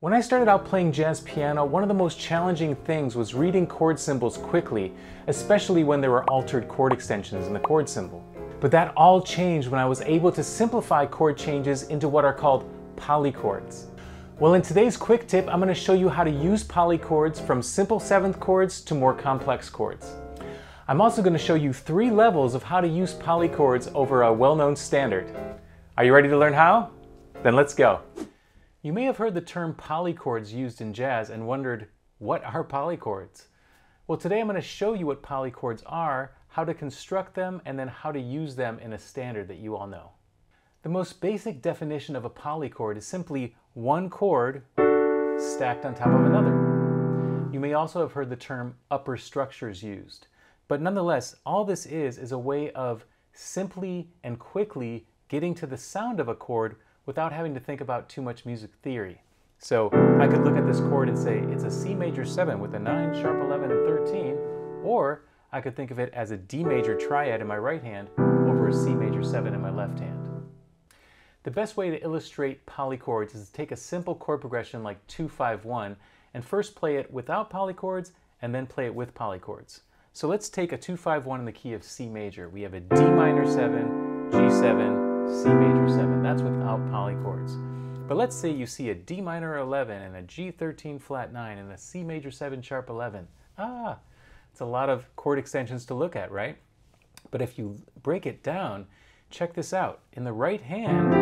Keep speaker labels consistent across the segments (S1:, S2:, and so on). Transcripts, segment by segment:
S1: When I started out playing jazz piano, one of the most challenging things was reading chord symbols quickly, especially when there were altered chord extensions in the chord symbol. But that all changed when I was able to simplify chord changes into what are called polychords. Well, in today's quick tip, I'm going to show you how to use polychords from simple seventh chords to more complex chords. I'm also going to show you 3 levels of how to use polychords over a well-known standard. Are you ready to learn how? Then let's go. You may have heard the term polychords used in jazz and wondered, what are polychords? Well, today I'm going to show you what polychords are, how to construct them, and then how to use them in a standard that you all know. The most basic definition of a polychord is simply one chord stacked on top of another. You may also have heard the term upper structures used. But nonetheless, all this is a way of simply and quickly getting to the sound of a chord without having to think about too much music theory. So I could look at this chord and say it's a C major 7 with a 9, sharp 11, and 13, or I could think of it as a D major triad in my right hand over a C major 7 in my left hand. The best way to illustrate polychords is to take a simple chord progression like 2-5-1 and first play it without polychords and then play it with polychords. So let's take a 2-5-1 in the key of C major. We have a D minor 7, G7, C major 7. That's without polychords. But let's say you see a D minor 11 and a G13 flat 9 and a C major 7 sharp 11. It's a lot of chord extensions to look at, right? But if you break it down, check this out. In the right hand,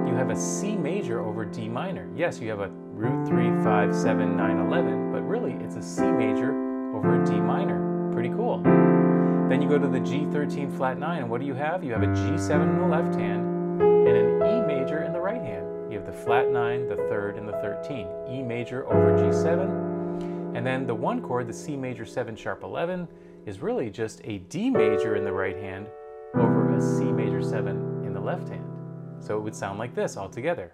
S1: you have a C major over D minor. Yes, you have a root 3, 5, 7, 9, 11, but really it's a C major over a D minor. Pretty cool. Then you go to the G13 flat 9, and what do you have? You have a G7 in the left hand and an E major in the right hand. You have the flat 9, the 3rd, and the 13. E major over G7. And then the one chord, the C major 7 sharp 11, is really just a D major in the right hand over a C major 7 in the left hand. So it would sound like this altogether.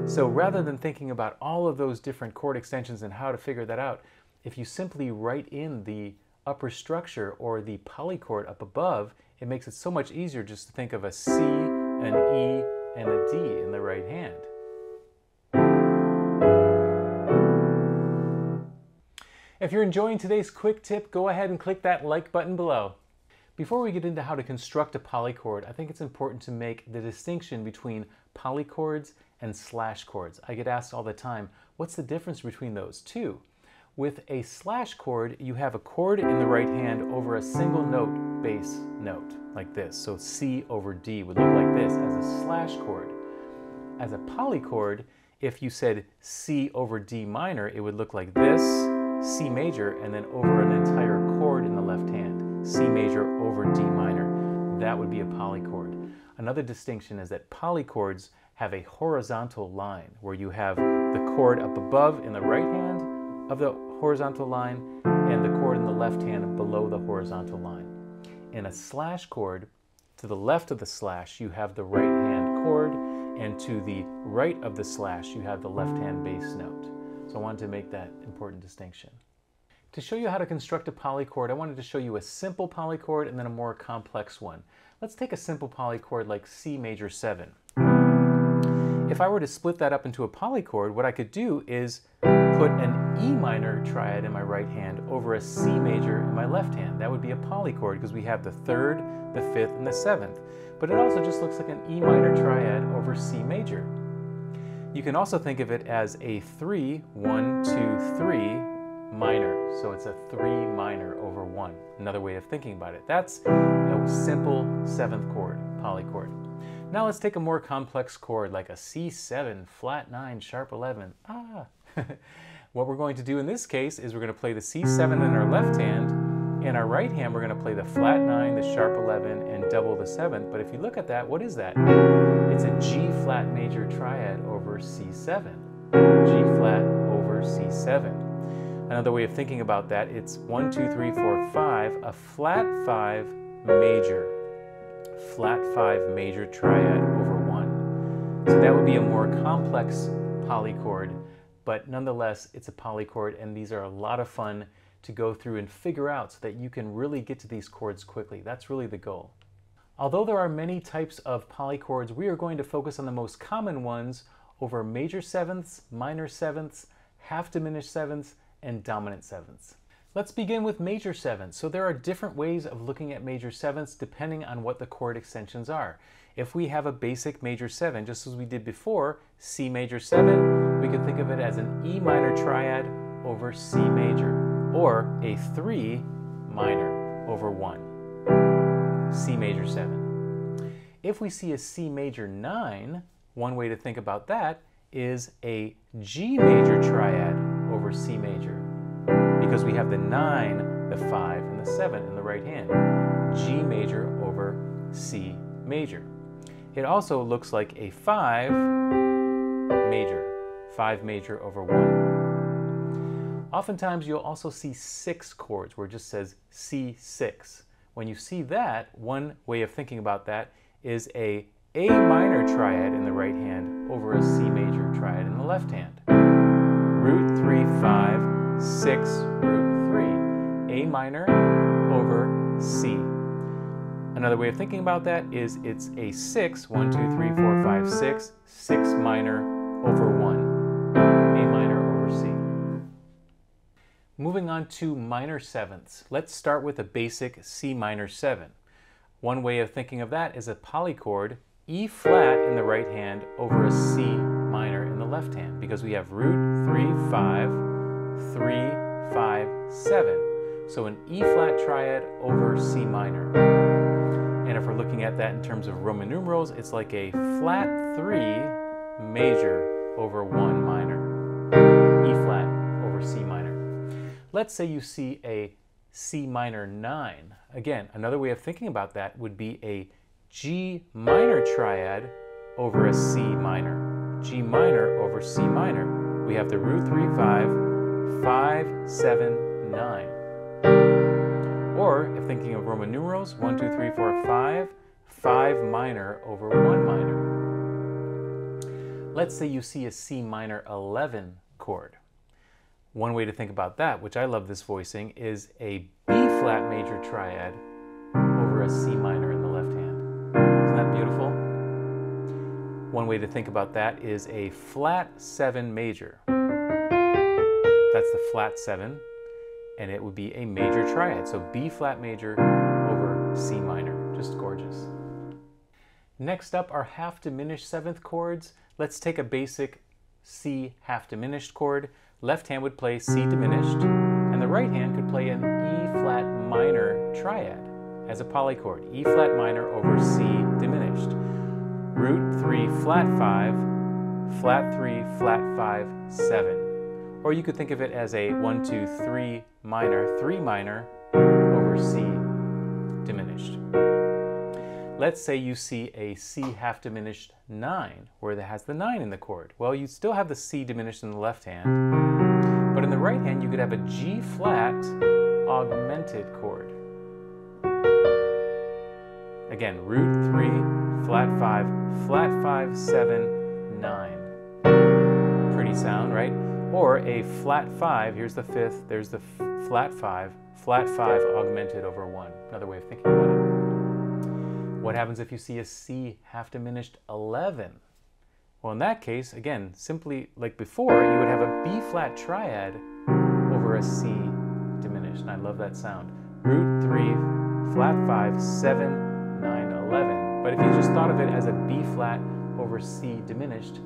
S1: So rather than thinking about all of those different chord extensions and how to figure that out, if you simply write in the upper structure or the polychord up above, it makes it so much easier just to think of a C, an E, and a D in the right hand. If you're enjoying today's quick tip, go ahead and click that like button below. Before we get into how to construct a polychord, I think it's important to make the distinction between polychords and slash chords. I get asked all the time, what's the difference between those two? With a slash chord, you have a chord in the right hand over a single note bass note, like this. So C over D would look like this as a slash chord. As a polychord, if you said C over D minor, it would look like this, C major, and then over an entire chord in the left hand, C major over D minor. That would be a polychord. Another distinction is that polychords have a horizontal line, where you have the chord up above in the right hand of the horizontal line and the chord in the left hand below the horizontal line. In a slash chord, to the left of the slash you have the right hand chord, and to the right of the slash you have the left hand bass note. So I wanted to make that important distinction. To show you how to construct a polychord, I wanted to show you a simple polychord and then a more complex one. Let's take a simple polychord like C major 7. If I were to split that up into a polychord, what I could do is put an E minor triad in my right hand over a C major in my left hand. That would be a polychord because we have the 3rd, the 5th, and the 7th. But it also just looks like an E minor triad over C major. You can also think of it as a 3, 1, 2, 3 minor. So it's a 3 minor over 1. Another way of thinking about it. That's a simple 7th chord, polychord. Now let's take a more complex chord like a C7, flat 9, sharp 11. What we're going to do in this case is we're going to play the C7 in our left hand. In our right hand, we're going to play the flat 9, the sharp 11, and double the 7th. But if you look at that, what is that? It's a G flat major triad over C7. G flat over C7. Another way of thinking about that, it's 1, 2, 3, 4, 5, a flat 5 major. Flat 5 major triad over 1. So that would be a more complex polychord, but nonetheless it's a polychord, and these are a lot of fun to go through and figure out so that you can really get to these chords quickly. That's really the goal. Although there are many types of polychords, we are going to focus on the most common ones over major sevenths, minor sevenths, half-diminished sevenths, and dominant sevenths. Let's begin with major sevenths. So there are different ways of looking at major sevenths depending on what the chord extensions are. If we have a basic major 7, just as we did before, C major 7, we can think of it as an E minor triad over C major, or a 3 minor over 1, C major 7. If we see a C major 9, one way to think about that is a G major triad over C major, because we have the 9, the 5, and the 7 in the right hand. G major over C major. It also looks like a 5 major over 1. Oftentimes you'll also see 6 chords where it just says C6. When you see that, one way of thinking about that is a minor triad in the right hand over a C major triad in the left hand. Root 3, 5, 6, root 3. A minor over C. Another way of thinking about that is it's a 6, 1, 2, 3, 4, 5, 6, 6 minor over 1, A minor over C. Moving on to minor sevenths. Let's start with a basic C minor 7. One way of thinking of that is a polychord, E flat in the right hand over a C minor in the left hand, because we have root 3, 5, 3, 5, 7. So an E flat triad over C minor. And if we're looking at that in terms of Roman numerals, it's like a flat 3 major over 1 minor, E flat over C minor. Let's say you see a C minor 9. Again, another way of thinking about that would be a G minor triad over a C minor. G minor over C minor. We have the root 3, 5, 5, 7, 9. Or, if thinking of Roman numerals, 1, 2, 3, 4, 5, 5 minor over 1 minor. Let's say you see a C minor 11 chord. One way to think about that, which I love this voicing, is a B flat major triad over a C minor in the left hand. Isn't that beautiful? One way to think about that is a flat 7 major. That's the flat 7. And it would be a major triad. So B flat major over C minor. Just gorgeous. Next up are half-diminished seventh chords. Let's take a basic C half-diminished chord. Left hand would play C diminished, and the right hand could play an E flat minor triad as a polychord. E flat minor over C diminished. Root 3 flat 5, flat 3, flat 5, 7. Or you could think of it as a 1, 2, 3 minor, 3 minor over C diminished. Let's say you see a C half-diminished 9, where it has the 9 in the chord. Well, you still have the C diminished in the left hand, but in the right hand you could have a G flat augmented chord. Again, root 3, flat 5, 7, 9. Pretty sound, right? Or a flat 5, here's the 5th, there's the flat 5 augmented over 1. Another way of thinking about it. What happens if you see a C half-diminished 11? Well, in that case, again, simply like before, you would have a B flat triad over a C diminished. And I love that sound. Root 3, flat 5, 7, 9, 11. But if you just thought of it as a B flat over C diminished,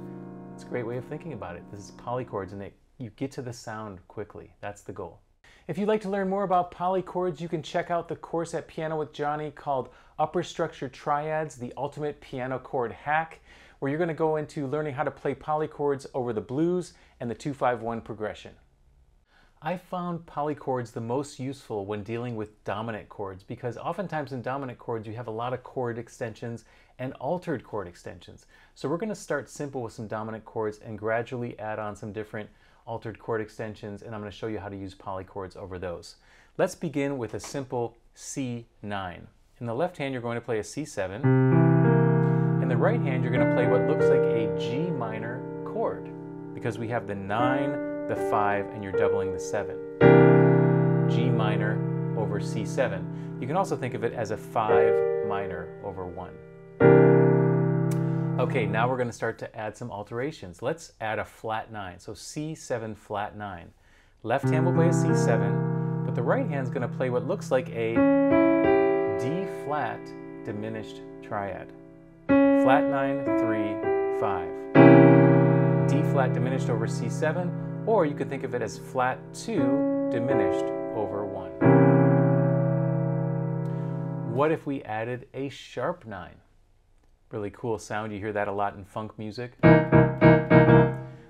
S1: it's a great way of thinking about it. This is polychords, and you get to the sound quickly. That's the goal. If you'd like to learn more about polychords, you can check out the course at Piano with Jonny called Upper Structure Triads, the Ultimate Piano Chord Hack, where you're going to go into learning how to play polychords over the blues and the 2-5-1 progression. I found polychords the most useful when dealing with dominant chords, because oftentimes in dominant chords you have a lot of chord extensions and altered chord extensions. So we're going to start simple with some dominant chords and gradually add on some different altered chord extensions, and I'm going to show you how to use polychords over those. Let's begin with a simple C9. In the left hand you're going to play a C7. In the right hand you're going to play what looks like a G minor chord, because we have the 9, the 5, and you're doubling the 7. G minor over C7. You can also think of it as a 5 minor over 1. Okay, now we're going to start to add some alterations. Let's add a flat 9, so C7 flat 9. Left hand will play a C7, but the right hand's going to play what looks like a D flat diminished triad. Flat 9, 3, 5. D flat diminished over C7, or you could think of it as flat 2 diminished over 1. What if we added a sharp 9? Really cool sound. You hear that a lot in funk music.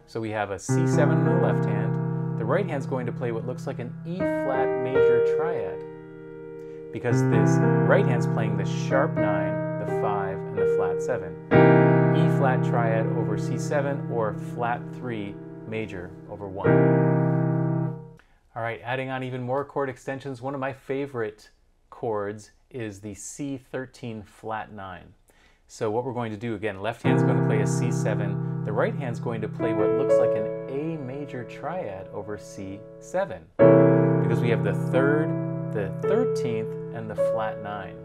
S1: So we have a C7 in the left hand. The right hand's going to play what looks like an E flat major triad, because this right hand's playing the sharp 9, the 5, and the flat 7. E flat triad over C7, or flat 3 major over 1. All right, adding on even more chord extensions, one of my favorite chords is the C13 flat 9. So what we're going to do, again, left hand's going to play a C7, the right hand's going to play what looks like an A major triad over C7, because we have the 3rd, the 13th, and the flat 9.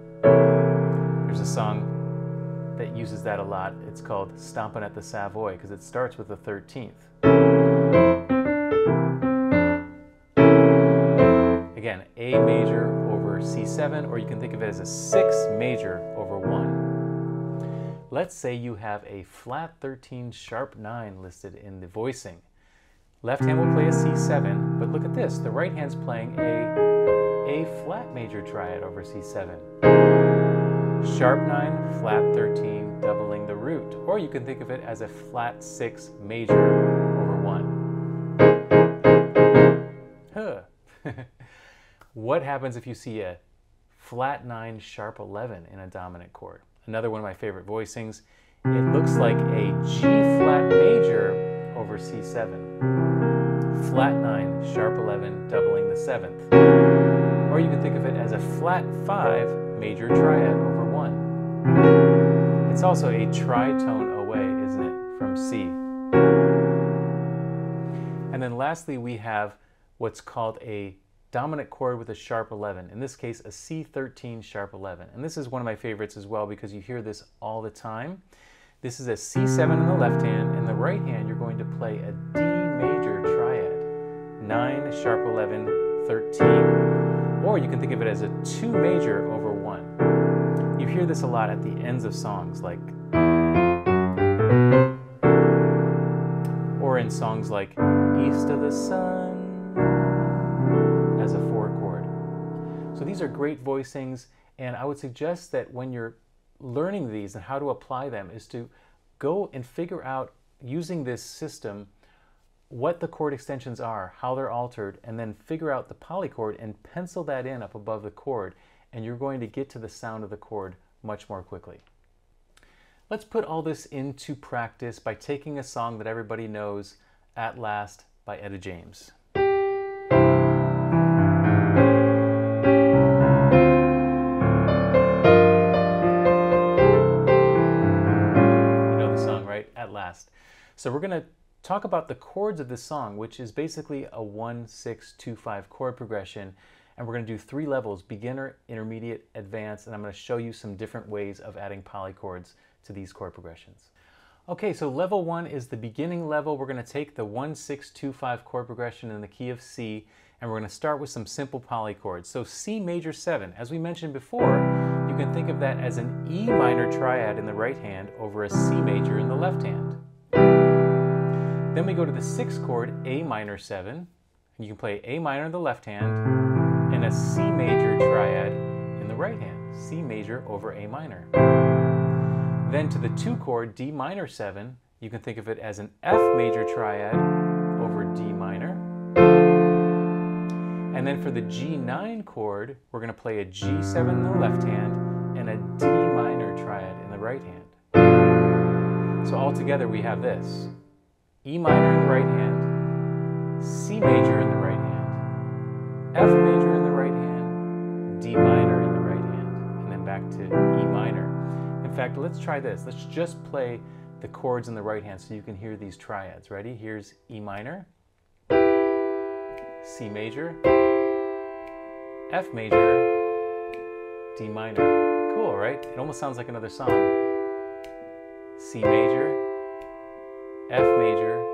S1: There's a song that uses that a lot. It's called Stompin' at the Savoy, because it starts with the 13th. Again, A major over C7, or you can think of it as a 6 major over 1. Let's say you have a flat 13 sharp 9 listed in the voicing. Left hand will play a C7, but look at this. The right hand's playing a flat major triad over C7. Sharp 9, flat 13, doubling the root. Or you can think of it as a flat 6 major over 1. Huh. What happens if you see a flat 9 sharp 11 in a dominant chord? Another one of my favorite voicings. It looks like a G flat major over C7. Flat 9, sharp 11, doubling the 7th. Or you can think of it as a flat 5 major triad over 1. It's also a tritone away, isn't it, from C? And then lastly, we have what's called a dominant chord with a sharp 11, in this case a C13 sharp 11. And this is one of my favorites as well, because you hear this all the time. This is a C7 in the left hand, and the right hand you're going to play a D major triad, 9 sharp 11, 13. Or you can think of it as a 2 major over 1. You hear this a lot at the ends of songs, like, or in songs like East of the Sun, as a 4 chord. So these are great voicings, and I would suggest that when you're learning these and how to apply them is to go and figure out, using this system, what the chord extensions are, how they're altered, and then figure out the polychord and pencil that in up above the chord, and you're going to get to the sound of the chord much more quickly. Let's put all this into practice by taking a song that everybody knows, At Last by Etta James. At Last. So we're going to talk about the chords of this song, which is basically a 1-6-2-5 chord progression, and we're going to do 3 levels: beginner, intermediate, advanced, and I'm going to show you some different ways of adding polychords to these chord progressions. Okay, so level 1 is the beginning level. We're going to take the 1-6-2-5 chord progression in the key of C, and we're going to start with some simple polychords. So C major 7, as we mentioned before, you can think of that as an E minor triad in the right hand over a C major in the left hand. Then we go to the 6th chord, A minor 7, and you can play A minor in the left hand and a C major triad in the right hand, C major over A minor. Then to the 2 chord, D minor 7, you can think of it as an F major triad over D minor. And then for the G9 chord, we're going to play a G7 in the left hand and a D minor triad in the right hand. So all together we have this: E minor in the right hand, C major in the right hand, F major in the right hand, D minor in the right hand, and then back to E minor. In fact, let's try this. Let's just play the chords in the right hand so you can hear these triads. Ready? Here's E minor, C major, F major, D minor. Cool, right? It almost sounds like another song. C major, F major,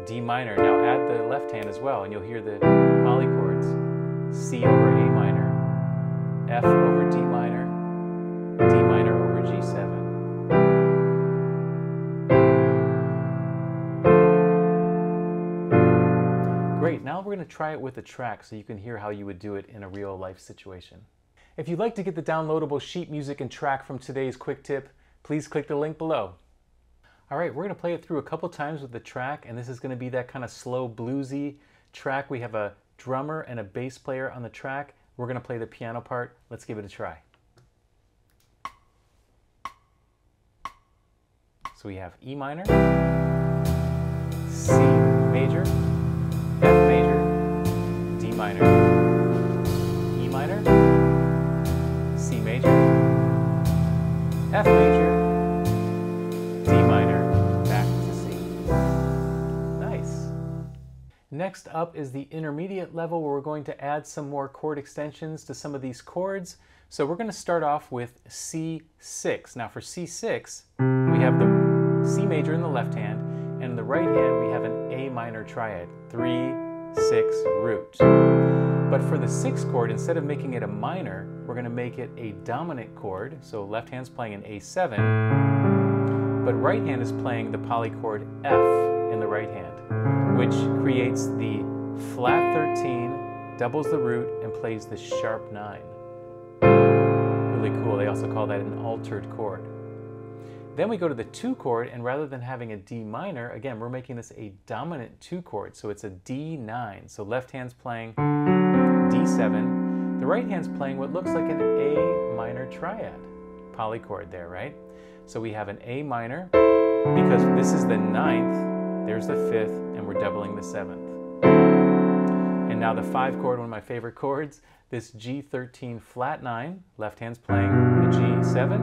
S1: D minor. Now add the left hand as well, and you'll hear the polychords. C over A minor, F over D minor, D minor over G7. Great, now we're going to try it with a track so you can hear how you would do it in a real life situation. If you'd like to get the downloadable sheet music and track from today's quick tip, please click the link below. All right, we're going to play it through a couple times with the track, and this is going to be that kind of slow bluesy track. We have a drummer and a bass player on the track. We're going to play the piano part. Let's give it a try. So we have E minor, C major, F major, D minor, E minor, C major, F major, D minor, back to C. Nice. Next up is the intermediate level where we're going to add some more chord extensions to some of these chords. So we're going to start off with C6. Now for C6, we have the C major in the left hand, and in the right hand we have an A minor triad, 3, 6, root. But for the 6th chord, instead of making it a minor, we're going to make it a dominant chord. So left hand's playing an A7, but right hand is playing the polychord F in the right hand, which creates the flat 13, doubles the root, and plays the sharp 9. Really cool. They also call that an altered chord. Then we go to the 2 chord, and rather than having a D minor, again, we're making this a dominant 2 chord, so it's a D9. So left hand's playing D7. The right hand's playing what looks like an A minor triad. Polychord there, right? So we have an A minor, because this is the 9th, there's the 5th, and we're doubling the 7th. And now the 5 chord, one of my favorite chords, this G13 flat 9, left hand's playing a G7,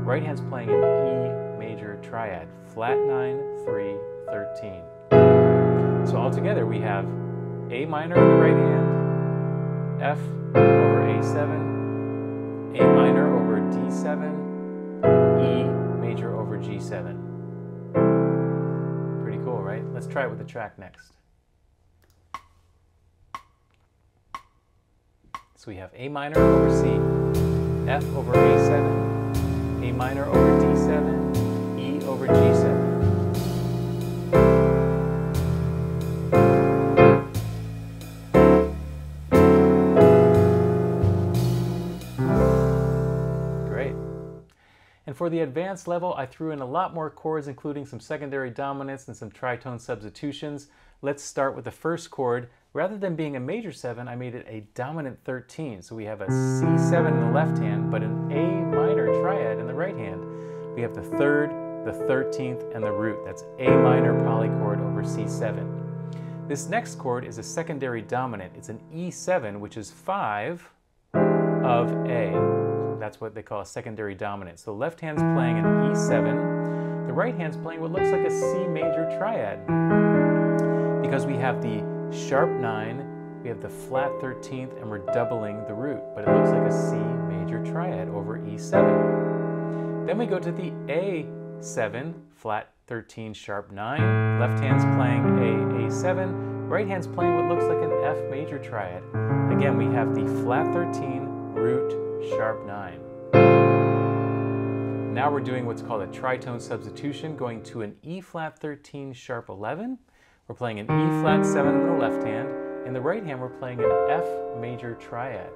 S1: right hand's playing an E major triad, flat 9, 3, 13. So altogether we have A minor in the right hand, F over A7, A minor over D7, E major over G7. Pretty cool, right? Let's try it with the track next. So we have A minor over C, F over A7, A minor over D7, E over G7. Great. And for the advanced level, I threw in a lot more chords, including some secondary dominants and some tritone substitutions. Let's start with the first chord. Rather than being a major 7, I made it a dominant 13. So we have a C7 in the left hand, but an A minor triad in the right hand. We have the 3rd, the 13th, and the root. That's A minor polychord over C7. This next chord is a secondary dominant. It's an E7, which is 5 of A. That's what they call a secondary dominant. So the left hand's playing an E7. The right hand's playing what looks like a C major triad. Because we have the sharp 9, we have the flat 13th, and we're doubling the root, but it looks like a C major triad over E7. Then we go to the A7, flat 13, sharp 9. Left hand's playing a A7, right hand's playing what looks like an F major triad. Again, we have the flat 13, root, sharp 9. Now we're doing what's called a tritone substitution, going to an E flat 13, sharp 11. We're playing an E flat 7 in the left hand. In the right hand, we're playing an F major triad.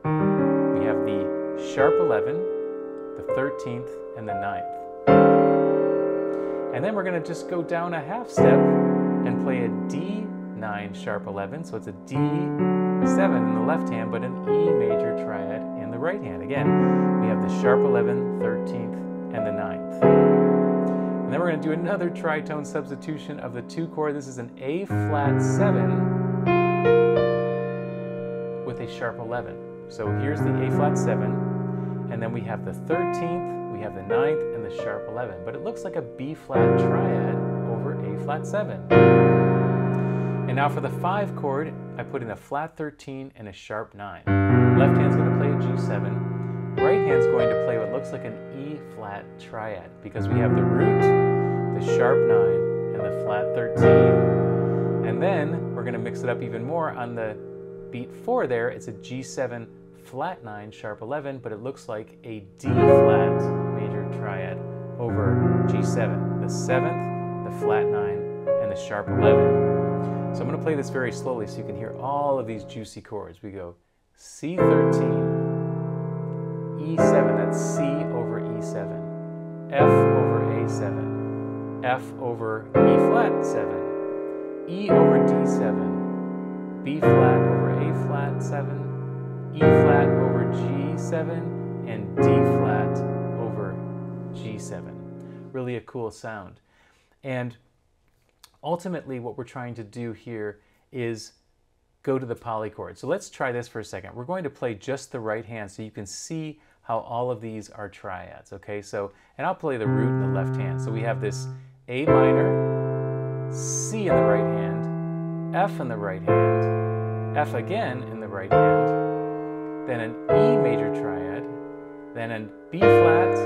S1: We have the sharp 11, the 13th, and the 9th. And then we're going to just go down a half step and play a D9 sharp 11. So it's a D7 in the left hand, but an E major triad in the right hand. Again, we have the sharp 11, 13th, and the 9th. And then we're going to do another tritone substitution of the 2 chord. This is an A flat 7 with a sharp 11. So here's the A flat 7, and then we have the 13th, we have the 9th, and the sharp 11. But it looks like a B flat triad over A flat 7. And now for the 5 chord, I put in a flat 13 and a sharp 9. Left hand's going to play a G7. right hand's going to play what looks like an E flat triad because we have the root, the sharp 9, and the flat 13. And then we're going to mix it up even more on the beat 4 there. It's a G7 flat 9, sharp 11, but it looks like a D flat major triad over G7. The 7th, the flat 9, and the sharp 11. So I'm going to play this very slowly so you can hear all of these juicy chords. We go C13, E7, that's C over E7, F over A7, F over E flat 7, E over D7, B flat over A flat 7, E flat over G7, and D flat over G7. Really a cool sound. And ultimately what we're trying to do here is go to the polychord. So let's try this for a second. We're going to play just the right hand so you can see how all of these are triads, okay? So, and I'll play the root in the left hand. So we have this A minor, C in the right hand, F in the right hand, F again in the right hand, then an E major triad, then a B flat,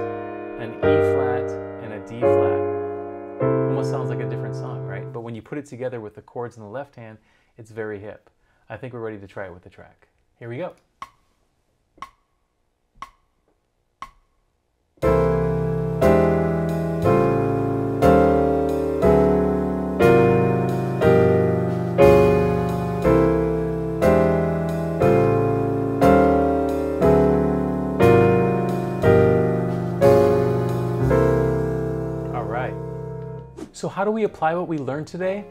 S1: an E flat, and a D flat. Almost sounds like a different song, right? But when you put it together with the chords in the left hand, it's very hip. I think we're ready to try it with the track. Here we go. All right. So how do we apply what we learned today?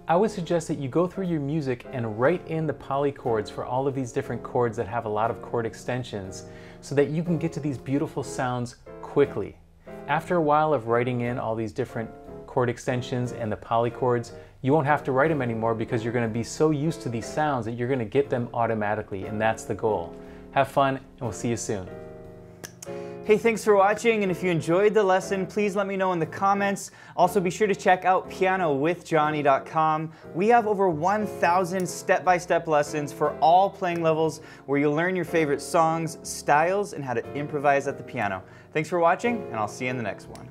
S1: I would suggest that you go through your music and write in the polychords for all of these different chords that have a lot of chord extensions so that you can get to these beautiful sounds quickly. After a while of writing in all these different chord extensions and the polychords, you won't have to write them anymore because you're going to be so used to these sounds that you're going to get them automatically, and that's the goal. Have fun, and we'll see you soon.
S2: Hey, thanks for watching, and if you enjoyed the lesson, please let me know in the comments. Also, be sure to check out pianowithjonny.com. We have over 1,000 step-by-step lessons for all playing levels where you'll learn your favorite songs, styles, and how to improvise at the piano. Thanks for watching, and I'll see you in the next one.